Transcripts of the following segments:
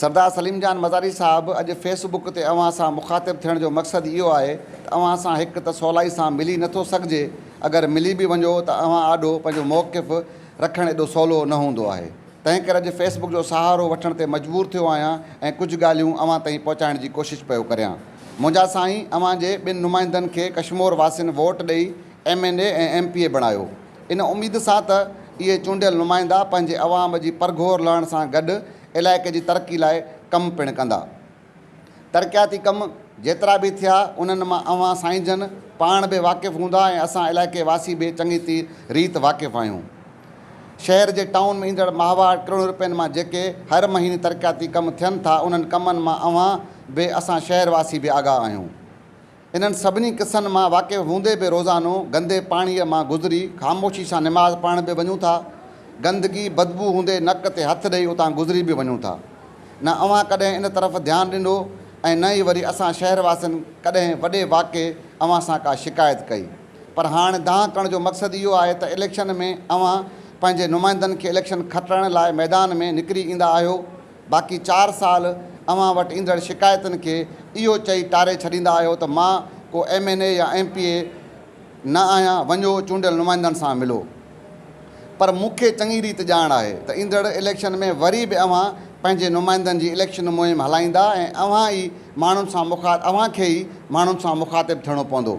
सरदार सलीम जान मज़ारी साहब अॼु फेसबुक ते अवां सां मुखातिब थियण जो मक़सदु इहो आहे त अवां सां हिकु त सवलाई सां मिली नथो सघिजे, अगरि मिली बि वञो त अवां आॾो पंहिंजो मौक़िफ़ रखणु एॾो सवलो न हूंदो आहे। तंहिं करे अॼु फेसबुक जो सहारो वठण ते मजबूर थियो आहियां ऐं कुझु ॻाल्हियूं अवां ताईं पहुचाइण जी कोशिशि पियो करियां। मुंहिंजा साईं अवां जे ॿिनि नुमाइंदनि खे कश्मीर वासियुनि वोट ॾेई MNA ऐं MPA बणायो, इन उमेद सां त इहे चूंडियल नुमाइंदा पंहिंजे अवाम जी परघोर लहण सां गॾु इलाइक़े जी तरक़ी लाइ कमु पिणु कंदा। तरक़ियाती कम जेतिरा बि थिया उन्हनि मां अवां साईं जन पाण बि वाक़िफ़ु हूंदा ऐं असां इलाइक़े वासी बि चङी रीति वाक़िफ़ु आहियूं। शहर जे टाउन में ईंदड़ माहवार करोड़ रुपयनि मां जेके हर महीने तरक़ियाती कम थियनि था, उन्हनि कमनि मां अवां बि असां शहरवासी बि आगाह आहियूं। इन्हनि सभिनी क़िसनि मां वाक़िफ़ु हूंदे बि रोज़ानो गंदे पाणीअ मां गुज़री ख़ामोशी सां निमाज़ पढ़ण बि वञूं था, गंदगी बदबू हूंदे नक ते हथु ॾेई उतां गुज़री बि वञूं था। न अवां कॾहिं इन तरफ़ ध्यानु ॾिनो ऐं न ई वरी असां शहरवासियुनि कॾहिं वॾे वाक़े अवां सां का शिकायत कई। पर हाणे दांह करण जो मक़सदु इहो आहे त इलेक्शन में अवां पंहिंजे नुमाइंदनि खे इलेक्शन खटण लाइ मैदान में निकिरी ईंदा आहियो। बाक़ी 4 साल अवां वटि ईंदड़ शिकायतुनि खे इहो चई टारे छॾींदा आहियो त मां को MNA या MPA न आहियां, वञो चूंडियल नुमाइंदनि सां मिलो। पर मूंखे चङी रीति ॼाण आहे त ईंदड़ इलेक्शन में वरी बि अवां पंहिंजे नुमाइंदनि जी इलेक्शन मुहिम हलाईंदा ऐं अवां खे ई माण्हुनि सां मुखातिबु थियणो पवंदो।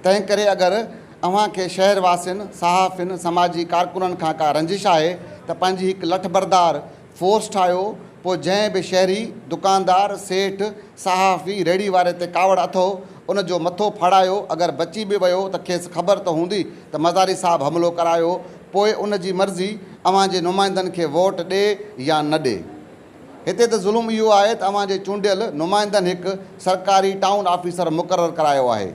तंहिं करे अगरि अवां खे शहरवासियुनि, सहाफ़ियुनि, समाजी कारकुननि खां का रंजिश आहे त पंहिंजी हिकु लठबरदार फोर्स ठाहियो, पोइ जंहिं बि शहरी दुकानदार, सेठ, सहाफ़ी, रेड़ी वारे ते कावड़ अथव उनजो मथो फाड़ायो। अगरि बची बि वियो त खेसि ख़बर त हूंदी त मज़ारी साहब हमिलो करायो, पोइ उन जी मर्ज़ी अवां जे नुमाइंदनि खे वोट ॾे या न ॾे। हिते त ज़ुल्म इहो आहे त अवां जे चूंडियल नुमाइंदनि हिकु सरकारी टाउन ऑफिसर मुक़ररु करायो आहे।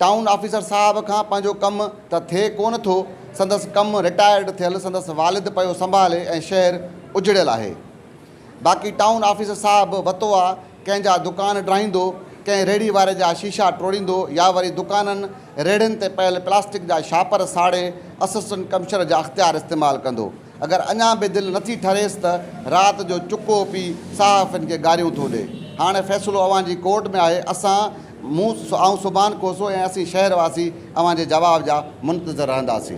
टाउन ऑफिसर साहब खां पंहिंजो कमु त थिए कोन थो, संदसि कमु रिटायर्ड थियल संदसि वालिद पियो संभाले ऐं शहर उजड़ियल आहे। बाक़ी टाउन ऑफिसर साहब वतो आहे कंहिंजा दुकान ड्राईंदो, कंहिं रेड़ी वारे जा शीशा टोड़ींदो या वरी दुकाननि रेड़ियुनि ते पयल प्लास्टिक जा छापर साड़े असिस्टेंट कमिश्नर जा अख़्तियार इस्तेमालु कंदो। अगरि अञा बि दिलि नथी ठरेसि त राति जो चुको पी सहाफ़ियुनि खे गारियूं थो ॾे। हाणे फ़ैसिलो अवां जी कोर्ट में आहे। मूं सुभाणे कोसो ऐं असीं शहरवासी अवां जे जवाब जा मुंतज़र रहंदासीं।